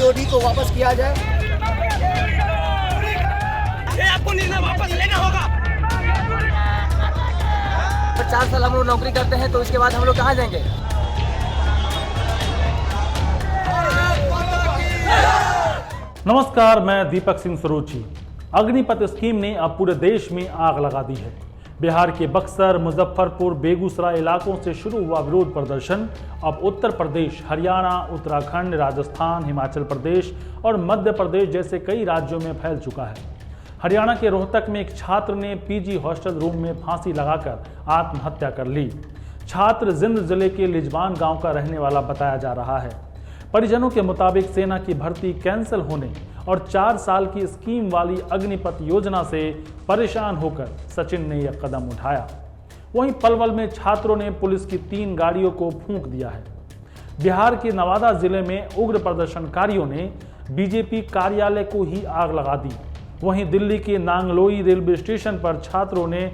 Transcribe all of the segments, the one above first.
COD को वापस किया जाए। आपको निर्णय वापस लेना होगा। 4 साल हम लोग नौकरी करते हैं तो इसके बाद हम लोग कहाँ जाएंगे? नमस्कार, मैं दीपक सिंह सरोची। अग्निपथ स्कीम ने अब पूरे देश में आग लगा दी है। बिहार के बक्सर, मुजफ्फरपुर, बेगूसराय इलाकों से शुरू हुआ विरोध प्रदर्शन अब उत्तर प्रदेश, हरियाणा, उत्तराखंड, राजस्थान, हिमाचल प्रदेश और मध्य प्रदेश जैसे कई राज्यों में फैल चुका है। हरियाणा के रोहतक में एक छात्र ने पीजी हॉस्टल रूम में फांसी लगाकर आत्महत्या कर ली। छात्र जिंद जिले के लिजवान गांव का रहने वाला बताया जा रहा है। परिजनों के मुताबिक सेना की भर्ती कैंसिल होने और 4 साल की स्कीम वाली अग्निपथ योजना से परेशान होकर सचिन ने यह कदम उठाया। वहीं पलवल में छात्रों ने पुलिस की 3 गाड़ियों को फूंक दिया है। बिहार के नवादा जिले में उग्र प्रदर्शनकारियों ने बीजेपी कार्यालय को ही आग लगा दी। वहीं दिल्ली के नांगलोई रेलवे स्टेशन पर छात्रों ने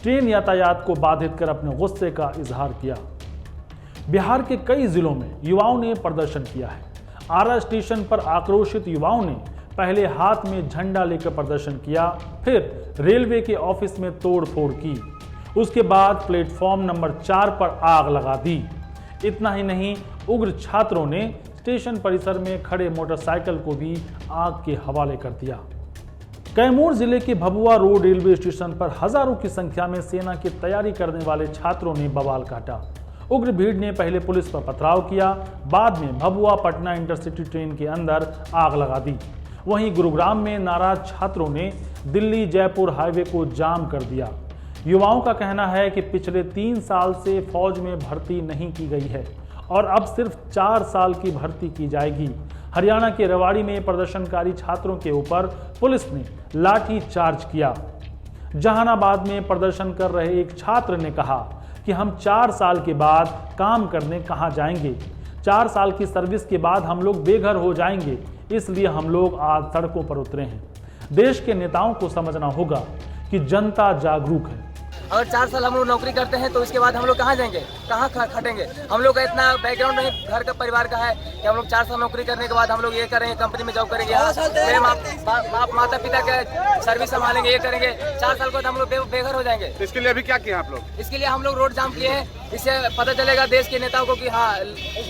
ट्रेन यातायात को बाधित कर अपने गुस्से का इजहार किया। बिहार के कई जिलों में युवाओं ने प्रदर्शन किया है। आरा स्टेशन पर आक्रोशित युवाओं ने पहले हाथ में झंडा लेकर प्रदर्शन किया, फिर रेलवे के ऑफिस में तोड़फोड़ की। उसके बाद प्लेटफॉर्म नंबर 4 पर आग लगा दी। इतना ही नहीं, उग्र छात्रों ने स्टेशन परिसर में खड़े मोटरसाइकिल को भी आग के हवाले कर दिया। कैमूर जिले के भभुआ रोड रेलवे स्टेशन पर हजारों की संख्या में सेना की तैयारी करने वाले छात्रों ने बवाल काटा। उग्र भीड़ ने पहले पुलिस पर पथराव किया, बाद में भभुआ पटना इंटरसिटी ट्रेन के अंदर आग लगा दी। वहीं गुरुग्राम में नाराज छात्रों ने दिल्ली जयपुर हाईवे को जाम कर दिया। युवाओं का कहना है कि पिछले 3 साल से फौज में भर्ती नहीं की गई है और अब सिर्फ 4 साल की भर्ती की जाएगी। हरियाणा के रेवाड़ी में प्रदर्शनकारी छात्रों के ऊपर पुलिस ने लाठी चार्ज किया। जहानाबाद में प्रदर्शन कर रहे एक छात्र ने कहा कि हम 4 साल के बाद काम करने कहाँ जाएंगे? 4 साल की सर्विस के बाद हम लोग बेघर हो जाएंगे, इसलिए हम लोग आज सड़कों पर उतरे हैं। देश के नेताओं को समझना होगा कि जनता जागरूक है। अगर 4 साल हम लोग नौकरी करते हैं तो इसके बाद हम लोग कहाँ जाएंगे? कहाँ खटेंगे? हम लोग का इतना बैकग्राउंड नहीं घर का परिवार का है कि हम लोग 4 साल नौकरी करने के बाद हम लोग ये करेंगे, कंपनी में जॉब करेंगे, मेरे माता पिता के सर्विस संभालेंगे, ये करेंगे। 4 साल के बाद हम लोग बेघर हो जाएंगे। इसके लिए अभी क्या किया आप लोग? इसके लिए हम लोग रोड जाम किए हैं। इससे पता चलेगा देश के नेताओं को कि हाँ,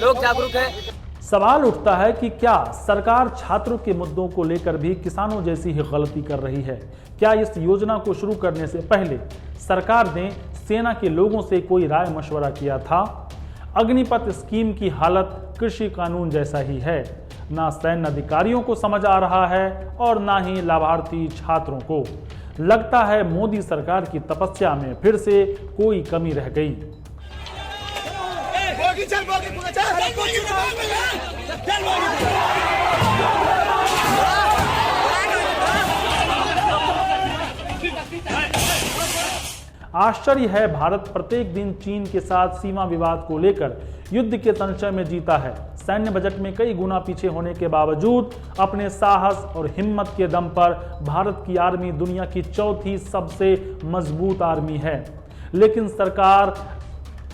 लोग जागरूक है। सवाल उठता है कि क्या सरकार छात्रों के मुद्दों को लेकर भी किसानों जैसी ही गलती कर रही है? क्या इस योजना को शुरू करने से पहले सरकार ने सेना के लोगों से कोई राय मशवरा किया था? अग्निपथ स्कीम की हालत कृषि कानून जैसा ही है। ना सैन्य अधिकारियों को समझ आ रहा है और ना ही लाभार्थी छात्रों को। लगता है मोदी सरकार की तपस्या में फिर से कोई कमी रह गई। आश्चर्य है, भारत प्रत्येक दिन चीन के साथ सीमा विवाद को लेकर युद्ध के संशय में जीता है। सैन्य बजट में कई गुना पीछे होने के बावजूद अपने साहस और हिम्मत के दम पर भारत की आर्मी दुनिया की 4थी सबसे मजबूत आर्मी है। लेकिन सरकार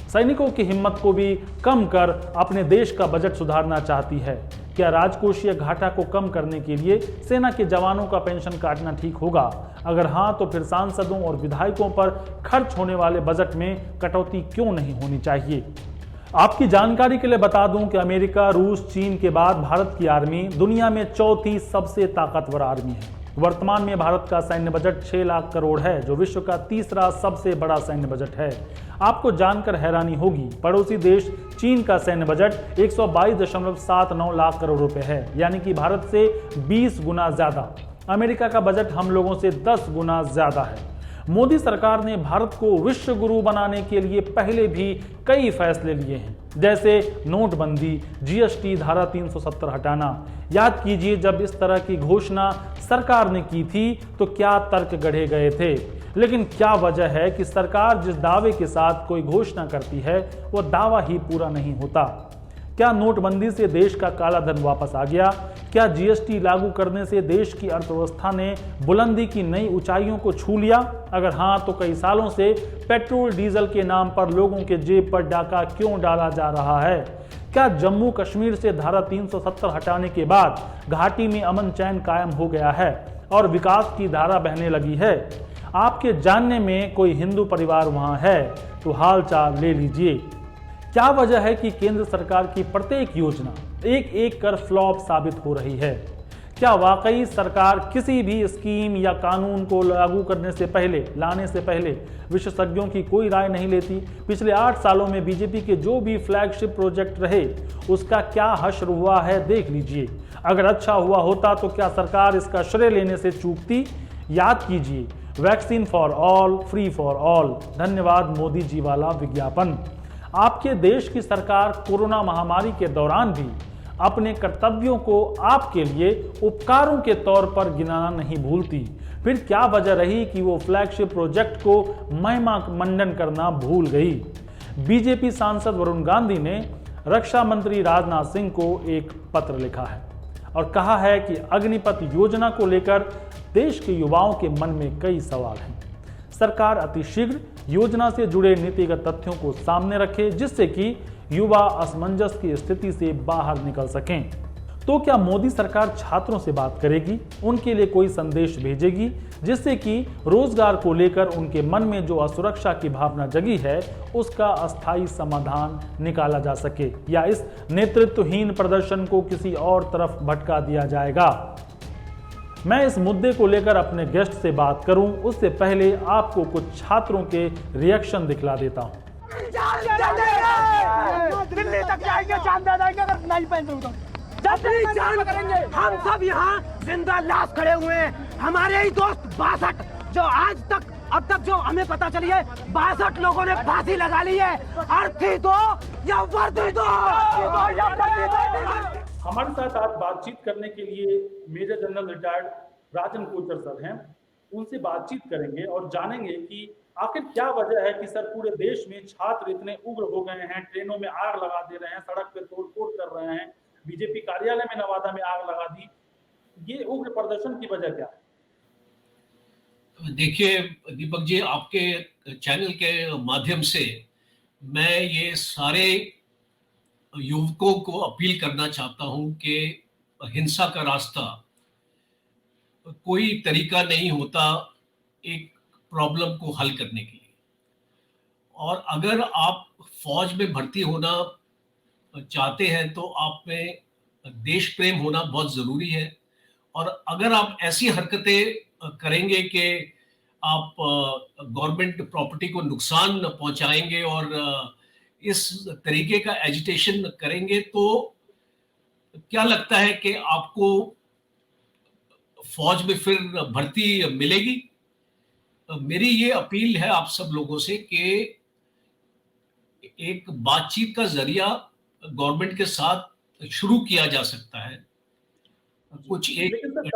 सैनिकों की हिम्मत को भी कम कर अपने देश का बजट सुधारना चाहती है। क्या राजकोषीय घाटा को कम करने के लिए सेना के जवानों का पेंशन काटना ठीक होगा? अगर हाँ, तो फिर सांसदों और विधायकों पर खर्च होने वाले बजट में कटौती क्यों नहीं होनी चाहिए? आपकी जानकारी के लिए बता दूं कि अमेरिका, रूस, चीन के बाद भारत की आर्मी दुनिया में 4थी सबसे ताकतवर आर्मी है। वर्तमान में भारत का सैन्य बजट 6 लाख करोड़ है, जो विश्व का 3रा सबसे बड़ा सैन्य बजट है। आपको जानकर हैरानी होगी, पड़ोसी देश चीन का सैन्य बजट 122.79 लाख करोड़ रुपए है, यानी कि भारत से 20 गुना ज्यादा। अमेरिका का बजट हम लोगों से 10 गुना ज्यादा है। मोदी सरकार ने भारत को विश्व गुरु बनाने के लिए पहले भी कई फैसले लिए हैं, जैसे नोटबंदी, जीएसटी, धारा 370 हटाना। याद कीजिए, जब इस तरह की घोषणा सरकार ने की थी तो क्या तर्क गढ़े गए थे। लेकिन क्या वजह है कि सरकार जिस दावे के साथ कोई घोषणा करती है वो दावा ही पूरा नहीं होता? क्या नोटबंदी से देश का काला धन वापस आ गया? क्या जीएसटी लागू करने से देश की अर्थव्यवस्था ने बुलंदी की नई ऊंचाइयों को छू लिया? अगर हाँ, तो कई सालों से पेट्रोल डीजल के नाम पर लोगों के जेब पर डाका क्यों डाला जा रहा है? क्या जम्मू कश्मीर से धारा 370 हटाने के बाद घाटी में अमन चैन कायम हो गया है और विकास की धारा बहने लगी है? आपके जानने में कोई हिंदू परिवार वहां है तो हालचाल ले लीजिए। क्या वजह है कि केंद्र सरकार की प्रत्येक योजना एक एक कर फ्लॉप साबित हो रही है? क्या वाकई सरकार किसी भी स्कीम या कानून को लागू करने से पहले, लाने से पहले विशेषज्ञों की कोई राय नहीं लेती? पिछले 8 सालों में बीजेपी के जो भी फ्लैगशिप प्रोजेक्ट रहे उसका क्या हश्र हुआ है देख लीजिए। अगर अच्छा हुआ होता तो क्या सरकार इसका श्रेय लेने से चूकती? याद कीजिए, vaccine for all, free for all, धन्यवाद मोदी जी वाला विज्ञापन। आपके देश की सरकार कोरोना महामारी के दौरान भी अपने कर्तव्यों को आपके लिए उपकारों के तौर पर गिनाना नहीं भूलती। फिर क्या वजह रही कि वो फ्लैगशिप प्रोजेक्ट को महिमा मंडन करना भूल गई? बीजेपी सांसद वरुण गांधी ने रक्षा मंत्री राजनाथ सिंह को एक पत्र लिखा है और कहा है कि अग्निपथ योजना को लेकर देश के युवाओं के मन में कई सवाल हैं। सरकार अतिशीघ्र योजना से जुड़े नीतिगत तथ्यों को सामने रखे जिससे कि युवा असमंजस की स्थिति से बाहर निकल सकें। तो क्या मोदी सरकार छात्रों से बात करेगी, उनके लिए कोई संदेश भेजेगी जिससे कि रोजगार को लेकर उनके मन में जो असुरक्षा की भावना जगी है उसका अस्थायी समाधान निकाला जा सके, या इस नेतृत्वहीन प्रदर्शन को किसी और तरफ भटका दिया जाएगा? मैं इस मुद्दे को लेकर अपने गेस्ट से बात करूं उससे पहले आपको कुछ छात्रों के रिएक्शन दिखला देता हूं। दिल्ली तक जाएंगे, जान दे देंगे अगर नहीं पहन तो। अपनी जान करेंगे। हम सब यहाँ जिंदा लाश खड़े हुए हैं। हमारे ही दोस्त 62 जो आज तक अब तक जो हमें पता चली है 62 लोगों ने फांसी लगा ली है। अर्थी दो या वर्दी दो। हमारे साथ आज बातचीत करने के लिए मेजर जनरल रिटायर्ड राजन कोचर सर हैं। उनसे बातचीत करेंगे और जानेंगे कि आखिर क्या वजह है कि सर पूरे देश में छात्र इतने उग्र हो गए हैं, ट्रेनों में आग लगा दे रहे हैं, सड़क पे तोड़फोड़ कर रहे हैं, बीजेपी कार्यालय में नवादा में आग लगा दी। ये उग्र प्रदर्शन की वजह क्या है? देखिए दीपक जी, आपके चैनल के माध्यम से मैं ये सारे युवकों को अपील करना चाहता हूं कि हिंसा का रास्ता कोई तरीका नहीं होता एक प्रॉब्लम को हल करने के लिए। और अगर आप फौज में भर्ती होना चाहते हैं तो आप में देश प्रेम होना बहुत जरूरी है। और अगर आप ऐसी हरकतें करेंगे कि आप गवर्नमेंट प्रॉपर्टी को नुकसान पहुंचाएंगे और इस तरीके का एजिटेशन करेंगे तो क्या लगता है कि आपको फौज में फिर भर्ती मिलेगी? मेरी ये अपील है आप सब लोगों से कि एक बातचीत का जरिया गवर्नमेंट के साथ शुरू किया जा सकता है। कुछ एक लेकिन सर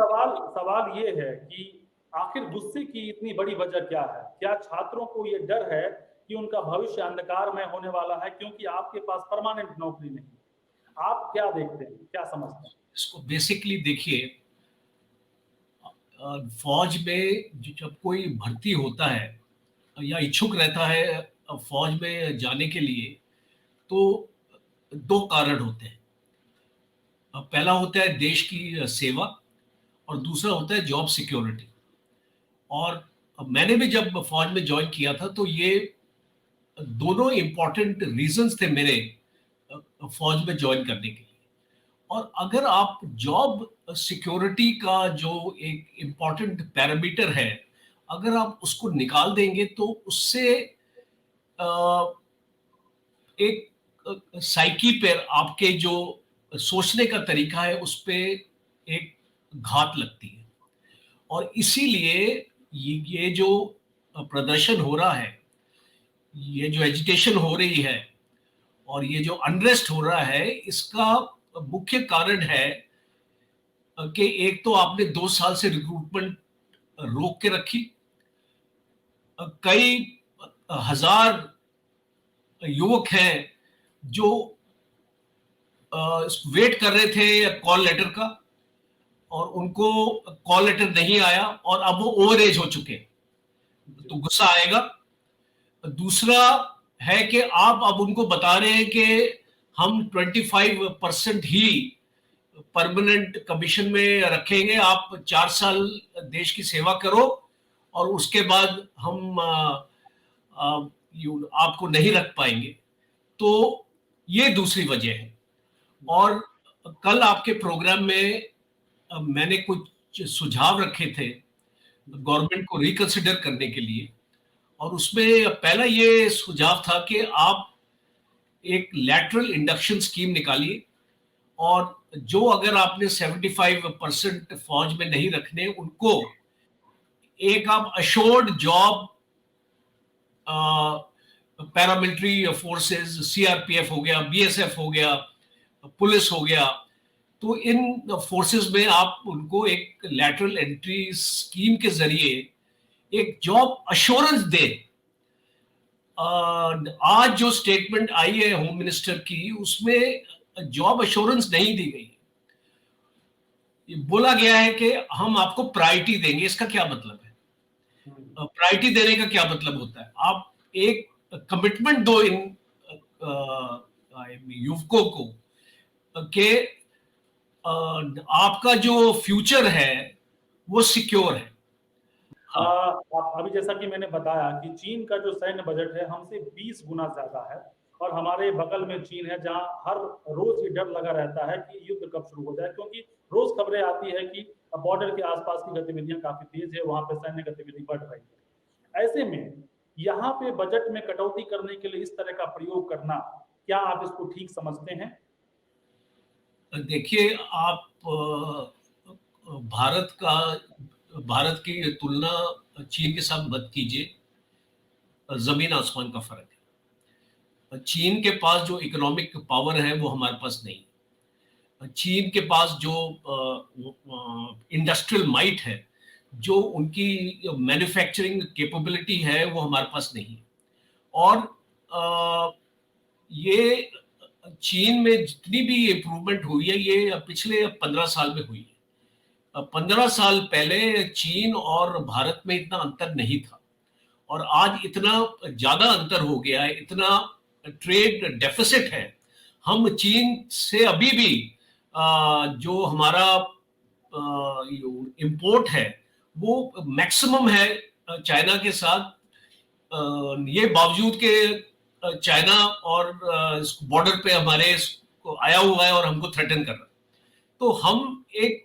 सवाल ये है कि आखिर गुस्से की इतनी बड़ी वजह क्या है? क्या छात्रों को ये डर है कि उनका भविष्य अंधकारमय होने वाला है क्योंकि आपके पास परमानेंट नौकरी नहीं? आप क्या देखते हैं, क्या समझते हैं? इसको बेसिकली देखिए, फौज में जब कोई भर्ती होता है या इच्छुक रहता है फौज में जाने के लिए तो 2 कारण होते हैं। पहला होता है देश की सेवा और दूसरा होता है जॉब सिक्योरिटी। और मैंने भी जब फौज में ज्वाइन किया था तो ये दोनों इंपॉर्टेंट रीजंस थे मेरे फौज में ज्वाइन करने के लिए। और अगर आप जॉब सिक्योरिटी का जो एक इम्पॉर्टेंट पैरामीटर है अगर आप उसको निकाल देंगे तो उससे एक साइकी पर आपके जो सोचने का तरीका है उस पे एक घात लगती है। और इसीलिए ये जो प्रदर्शन हो रहा है, ये जो एजिटेशन हो रही है और ये जो अनरेस्ट हो रहा है, इसका मुख्य कारण है कि एक तो आपने 2 साल से रिक्रूटमेंट रोक के रखी। कई हजार युवक हैं जो वेट कर रहे थे कॉल लेटर का और उनको कॉल लेटर नहीं आया और अब वो ओवर एज हो चुके, तो गुस्सा आएगा। दूसरा है कि आप अब उनको बता रहे हैं कि हम 25% ही परमानेंट कमीशन में रखेंगे, आप 4 साल देश की सेवा करो और उसके बाद हम आपको नहीं रख पाएंगे। तो ये दूसरी वजह है। और कल आपके प्रोग्राम में मैंने कुछ सुझाव रखे थे गवर्नमेंट को रिकंसिडर करने के लिए, और उसमें पहला ये सुझाव था कि आप एक लैटरल इंडक्शन स्कीम निकालिए, और जो अगर आपने 75% फौज में नहीं रखने, उनको एक आप assured job paramilitary forces, CRPF हो गया, बीएसएफ हो गया, पुलिस हो गया, तो इन फोर्सेस में आप उनको एक लैटरल एंट्री स्कीम के जरिए एक जॉब अश्योरेंस दे। आज जो स्टेटमेंट आई है होम मिनिस्टर की, उसमें जॉब अश्योरेंस नहीं दी गई। बोला गया है कि हम आपको प्रायोरिटी देंगे। इसका क्या मतलब है? प्रायोरिटी देने का क्या मतलब होता है? आप एक कमिटमेंट दो इन युवकों को कि आपका जो फ्यूचर है वो सिक्योर है। अभी जैसा कि मैंने बताया कि चीन का जो सैन्य बजट है हमसे 20 गुना ज्यादा है, और हमारे बगल में चीन है जहां हर रोज ये डर लगा रहता है कि युद्ध कब शुरू हो जाए, क्योंकि रोज खबरें आती है कि बॉर्डर के आसपास की गतिविधियां काफी तेज है, वहां पे सैन्य गतिविधि बढ़ रही है। ऐसे में यहाँ पे बजट में कटौती करने के लिए इस तरह का प्रयोग करना, क्या आप इसको ठीक समझते हैं? देखिए, आप भारत की तुलना चीन के साथ मत कीजिए, जमीन आसमान का फर्क है। चीन के पास जो इकोनॉमिक पावर है वो हमारे पास नहीं। चीन के पास जो इंडस्ट्रियल माइट है, जो उनकी मैन्युफैक्चरिंग कैपेबिलिटी है, वो हमारे पास नहीं। और ये चीन में जितनी भी इम्प्रूवमेंट हुई है, ये पिछले 15 साल में हुई है। 15 साल पहले चीन और भारत में इतना अंतर नहीं था, और आज इतना ज्यादा अंतर हो गया है, इतना ट्रेड डेफिसिट है। हम चीन से अभी भी जो हमारा इंपोर्ट है वो मैक्सिमम है चाइना के साथ। ये बावजूद के चाइना और बॉर्डर पे हमारे आया हुआ है और हमको थ्रेटन कर रहा है। तो हम एक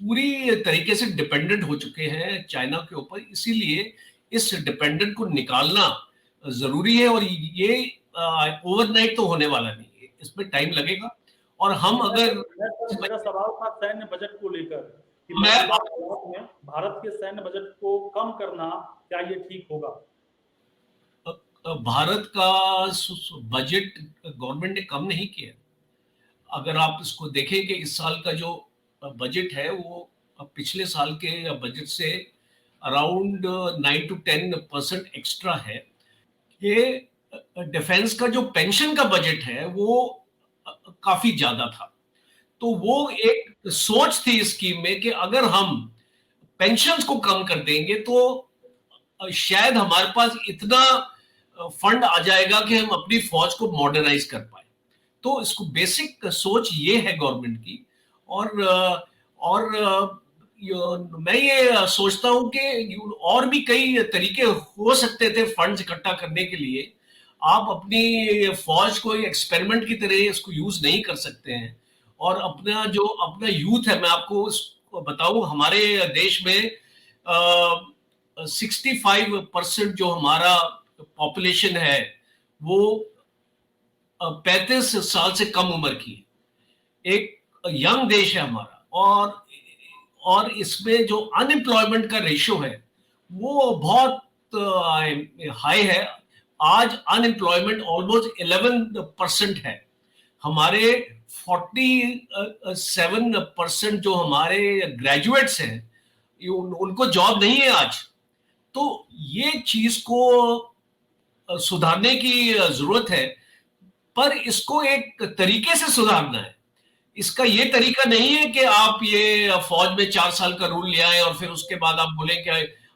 पूरी तरीके से डिपेंडेंट हो चुके हैं चाइना के ऊपर, इसीलिए इस डिपेंडेंट को निकालना जरूरी है। और ये ओवरनाइट तो होने वाला नहीं है, इसमें टाइम लगेगा। और हम अगर मेरा सवाल था सैन्य बजट को लेकर कि भारत के सैन्य बजट को कम करना, क्या ये ठीक होगा? भारत का बजट गवर्नमेंट ने कम नहीं किया। अगर आप इसको देखें कि इस साल का जो बजट है वो पिछले साल के बजट से अराउंड 9 to 10% एक्स्ट्रा है। ये डिफेंस का जो पेंशन का बजट है वो काफी ज्यादा था। तो वो एक सोच थी इस स्कीम में कि अगर हम पेंशन्स को कम कर देंगे तो शायद हमारे पास इतना फंड आ जाएगा कि हम अपनी फौज को मॉडर्नाइज कर पाए। तो इसको बेसिक सोच ये है गवर्नमेंट की। और मैं ये सोचता हूं कि और भी कई तरीके हो सकते थे फंड्स इकट्ठा करने के लिए। आप अपनी फौज को एक्सपेरिमेंट की तरह इसको यूज नहीं कर सकते हैं। और अपना यूथ है, मैं आपको बताऊं, हमारे देश में 65% जो हमारा पॉपुलेशन है वो 35 साल से कम उम्र की है। एक यंग देश है हमारा। और इसमें जो अनएम्प्लॉयमेंट का रेशियो है वो बहुत हाई है। आज अनएम्प्लॉयमेंट ऑलमोस्ट 11% है। हमारे 47% जो हमारे ग्रेजुएट्स हैं उनको जॉब नहीं है आज। तो ये चीज को सुधारने की जरूरत है, पर इसको एक तरीके से सुधारना है। इसका ये तरीका नहीं है कि आप ये फौज में 4 साल का रूल ले आए और फिर उसके बाद आप बोले कि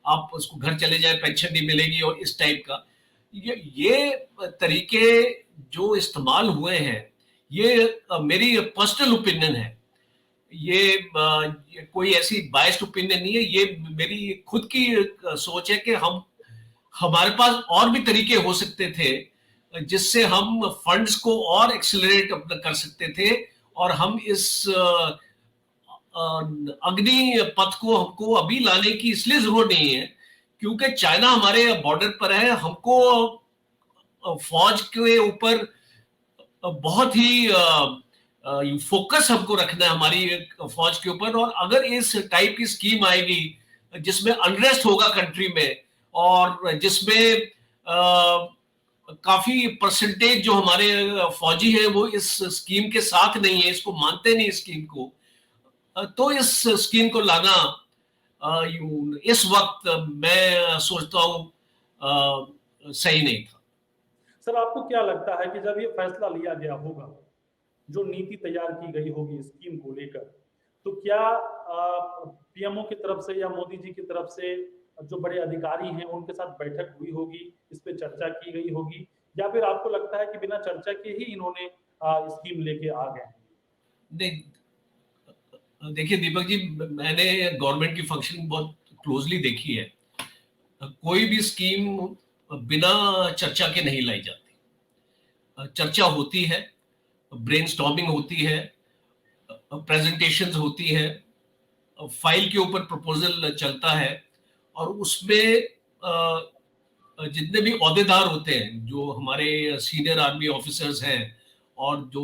आप उसको घर चले जाए, पेंशन नहीं मिलेगी और इस टाइप का। ये तरीके जो इस्तेमाल हुए हैं ये मेरी पर्सनल ओपिनियन है, ये कोई ऐसी बायस्ड ओपिनियन नहीं है, ये मेरी खुद की सोच है कि हमारे पास और भी तरीके हो सकते थे जिससे हम फंड्स को और एक्सेलरेट कर सकते थे, और हम इस अग्नि पथ को हमको अभी लाने की इसलिए जरूरत नहीं है क्योंकि चाइना हमारे बॉर्डर पर है। हमको फौज के ऊपर बहुत ही फोकस हमको रखना है हमारी फौज के ऊपर, और अगर इस टाइप की स्कीम आएगी जिसमें अनरेस्ट होगा कंट्री में और जिसमें काफी परसेंटेज जो हमारे फौजी हैं वो इस स्कीम के साथ नहीं है, इसको मानते नहीं इस स्कीम को, तो इस स्कीम को लाना इस वक्त मैं सोचता हूं सही नहीं था। सर, आपको क्या लगता है कि जब ये फैसला लिया गया होगा, जो नीति तैयार की गई होगी स्कीम को लेकर, तो क्या पीएमओ की तरफ से या मोदी जी की तरफ से जो बड़े अधिकारी हैं उनके साथ बैठक हुई होगी, इस पे चर्चा की गई होगी, या फिर आपको लगता है कि बिना चर्चा के ही इन्होंने स्कीम लेके आ गए? नहीं, देखिए दीपक जी, मैंने गवर्नमेंट की फंक्शनिंग बहुत क्लोजली देखी है। कोई भी स्कीम बिना चर्चा के नहीं लाई जाती। चर्चा होती है, ब्रेनस्टॉर्मिंग होती है, प्रेजेंटेशंस होती है, फाइल के ऊपर प्रपोजल चलता है, और उसमें जितने भी ओहदेदार होते हैं, जो हमारे सीनियर आर्मी ऑफिसर्स हैं, और जो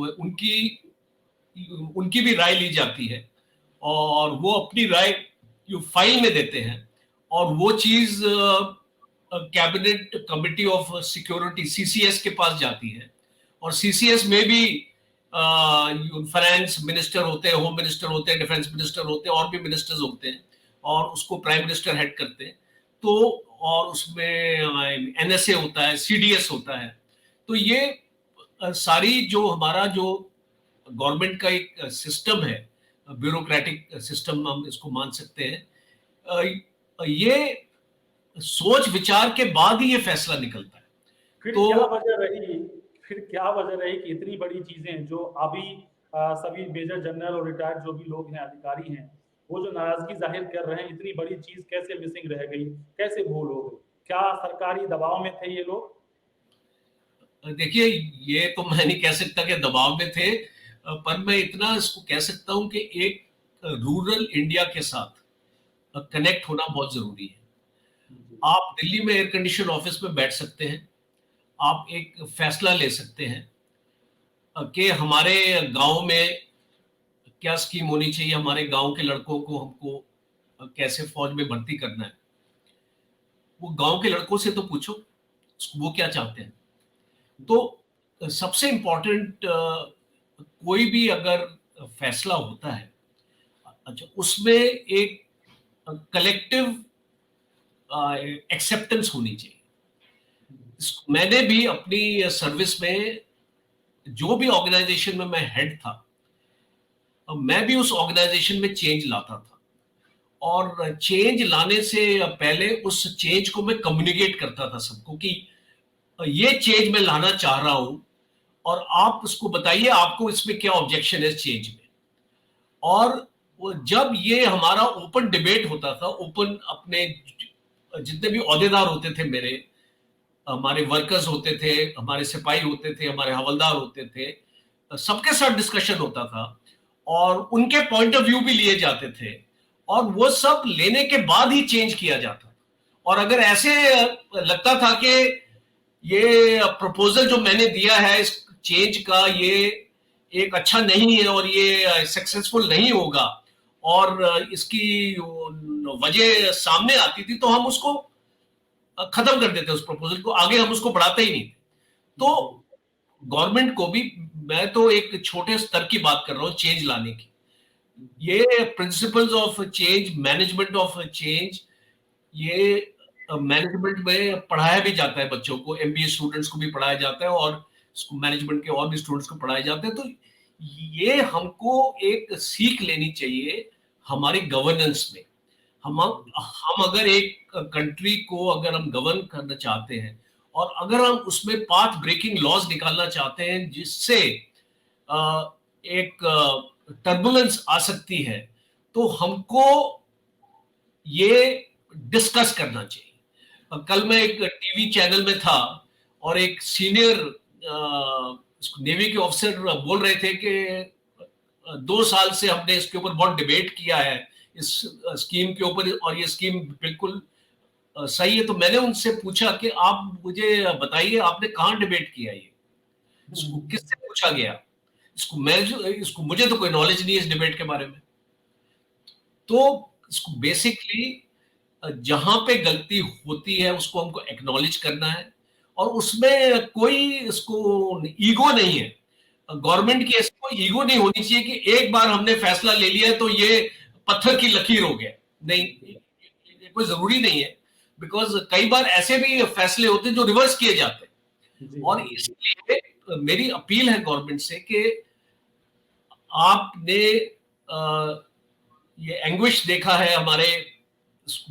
उनकी भी राय ली जाती है, और वो अपनी राय फाइल में देते हैं, और वो चीज cabinet committee of security CCS के पास जाती है, और सीसीएस में भी फाइनेंस मिनिस्टर होते हैं, होम मिनिस्टर होते हैं, डिफेंस मिनिस्टर होते हैं, और भी मिनिस्टर्स होते हैं, और उसको प्राइम मिनिस्टर हेड करते हैं। तो और उसमें एनएसए होता है, सीडीएस होता है। तो ये सारी जो हमारा जो गवर्नमेंट का एक सिस्टम है, ब्यूरोक्रेटिक सिस्टम हम इसको मान सकते हैं, ये सोच विचार के बाद ही ये फैसला निकलता है। फिर तो क्या वजह रही कि इतनी बड़ी चीजें जो अभी सभी मेजर जनरल और रिटायर्ड जो भी लोग हैं, अधिकारी हैं, वो जो नाराजगी जाहिर कर रहे हैं, इतनी बड़ी चीज कैसे मिसिंग रह गई, कैसे भूल हो गई? क्या सरकारी दबाव में थे ये लोग? देखिए, ये तो मैं नहीं कह सकता कि दबाव में थे, पर मैं इतना इसको कह सकता हूं कि एक रूरल इंडिया के साथ कनेक्ट होना बहुत जरूरी है। आप दिल्ली में एयर कंडीशन ऑफिस में बैठ सकते हैं, आप एक फैसला ले सकते हैं कि हमारे गांव में क्या स्कीम होनी चाहिए, हमारे गांव के लड़कों को हमको कैसे फौज में भर्ती करना है। वो गांव के लड़कों से तो पूछो वो क्या चाहते हैं। तो सबसे इंपॉर्टेंट, कोई भी अगर फैसला होता है, अच्छा, उसमें एक कलेक्टिव एक्सेप्टेंस होनी चाहिए। मैंने भी अपनी सर्विस में जो भी ऑर्गेनाइजेशन में मैं हेड था, मैं भी उस ऑर्गेनाइजेशन में चेंज लाता था, और चेंज लाने से पहले उस चेंज को मैं कम्युनिकेट करता था सबको कि ये चेंज मैं लाना चाह रहा हूं, और आप उसको बताइए आपको इसमें क्या ऑब्जेक्शन है इस चेंज में। और जब ये हमारा ओपन डिबेट होता था, ओपन, अपने जितने भी ओहदेदार होते थे, मेरे हमारे वर्कर्स होते थे, हमारे सिपाही होते थे, हमारे हवलदार होते थे, सबके साथ डिस्कशन होता था, और उनके पॉइंट ऑफ व्यू भी लिए जाते थे, और वो सब लेने के बाद ही चेंज किया जाता था। और अगर ऐसे लगता था कि ये प्रपोजल जो मैंने दिया है इस चेंज का, ये एक अच्छा नहीं है और ये सक्सेसफुल नहीं होगा, और इसकी वजह सामने आती थी, तो हम उसको खत्म कर देते, उस प्रपोजल को आगे हम उसको बढ़ाते ही नहीं। तो गवर्नमेंट को भी, मैं तो एक छोटे स्तर की बात कर रहा हूं चेंज लाने की, ये principles of change, management of change, ये मैनेजमेंट में पढ़ाया भी जाता है बच्चों को, एमबीए स्टूडेंट्स को भी पढ़ाया जाता है, और मैनेजमेंट के और भी स्टूडेंट्स को पढ़ाए जाते हैं। तो ये हमको एक सीख लेनी चाहिए हमारी गवर्नेंस में। हम अगर एक कंट्री को अगर हम गवर्न करना चाहते हैं, और अगर हम उसमें पाथ ब्रेकिंग लॉज निकालना चाहते हैं जिससे एक टर्बुलेंस आ सकती है, तो हमको ये डिस्कस करना चाहिए। कल मैं एक टीवी चैनल में था और एक सीनियर नेवी के ऑफिसर बोल रहे थे कि 2 साल से हमने इसके ऊपर बहुत डिबेट किया है इस स्कीम के ऊपर, और ये स्कीम बिल्कुल सही है। तो मैंने उनसे पूछा कि आप मुझे बताइए, आपने कहाँ डिबेट किया ये, इसको किससे पूछा गया, इसको मुझे तो कोई नॉलेज नहीं है इस डिबेट के बारे में। तो इसको बेसिकली जहां पे गलती होती है उसको हमको एक्नॉलेज करना है, और उसमें कोई इसको ईगो नहीं है। गवर्नमेंट की ऐसी कोई ईगो नहीं होनी चाहिए कि एक बार हमने फैसला ले लिया है तो ये पत्थर की लकीर हो गया। नहीं, ये कोई जरूरी नहीं है, बिकॉज कई बार ऐसे भी फैसले होते हैं जो रिवर्स किए जाते हैं। और इसलिए मेरी अपील है गवर्नमेंट से कि आपने ये एंग्विश देखा है हमारे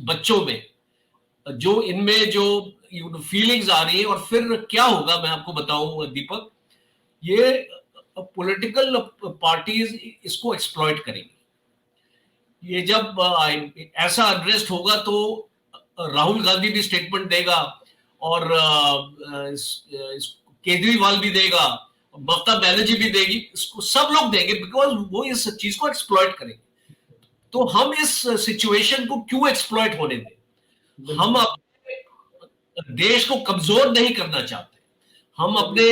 बच्चों में, जो इनमें जो फीलिंग्स आ रही है, और फिर क्या होगा मैं आपको बताऊं दीपक, ये पॉलिटिकल पार्टीज इसको एक्सप्लॉइट करेंगी। ये जब ऐसा अनरेस्ट होगा तो राहुल गांधी भी स्टेटमेंट देगा, और केजरीवाल भी देगा, ममता बनर्जी भी देगी, इसको सब लोग देंगे, बिकॉज वो इस चीज को एक्सप्लॉइट करेंगे। तो हम इस सिचुएशन को क्यों एक्सप्लॉइट होने दें? हम अपने देश को कमजोर नहीं करना चाहते, हम अपने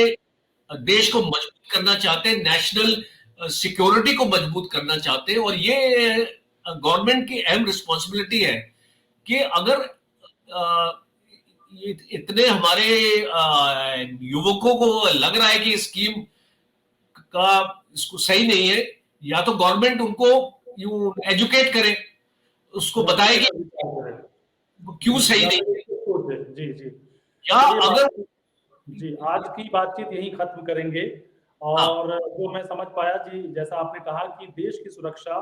देश को मजबूत करना चाहते हैं, नेशनल सिक्योरिटी को मजबूत करना चाहते हैं। और ये गवर्नमेंट की अहम रिस्पॉन्सिबिलिटी है कि अगर ये इतने हमारे युवकों को लग रहा है कि स्कीम का इसको सही नहीं है, या तो गवर्नमेंट उनको यूं एजुकेट करे, उसको बताए कि क्यों सही नहीं है, जी जी, या अगर जी आज की बातचीत यही खत्म करेंगे। और जो मैं समझ पाया जी, जैसा आपने कहा कि देश की सुरक्षा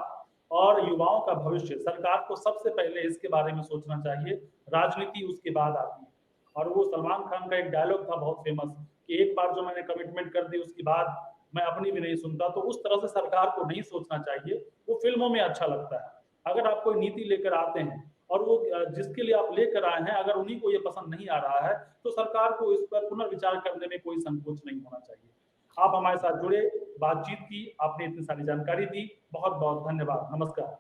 और युवाओं का भविष्य, सरकार को सबसे पहले इसके बारे में सोचना चाहिए, राजनीति उसके बाद आती है। और वो सलमान खान का एक डायलॉग था बहुत फेमस कि एक बार जो मैंने कमिटमेंट कर दी उसके बाद मैं अपनी भी नहीं सुनता। तो उस तरह से सरकार को नहीं सोचना चाहिए, वो फिल्मों में अच्छा लगता है। अगर आप कोई नीति लेकर आते हैं और वो जिसके लिए आप लेकर आए हैं, अगर उन्हीं को ये पसंद नहीं आ रहा है, तो सरकार को इस पर पुनर्विचार करने में कोई संकोच नहीं होना चाहिए। आप हमारे साथ जुड़े, बातचीत की, आपने इतनी सारी जानकारी दी, बहुत बहुत धन्यवाद। नमस्कार।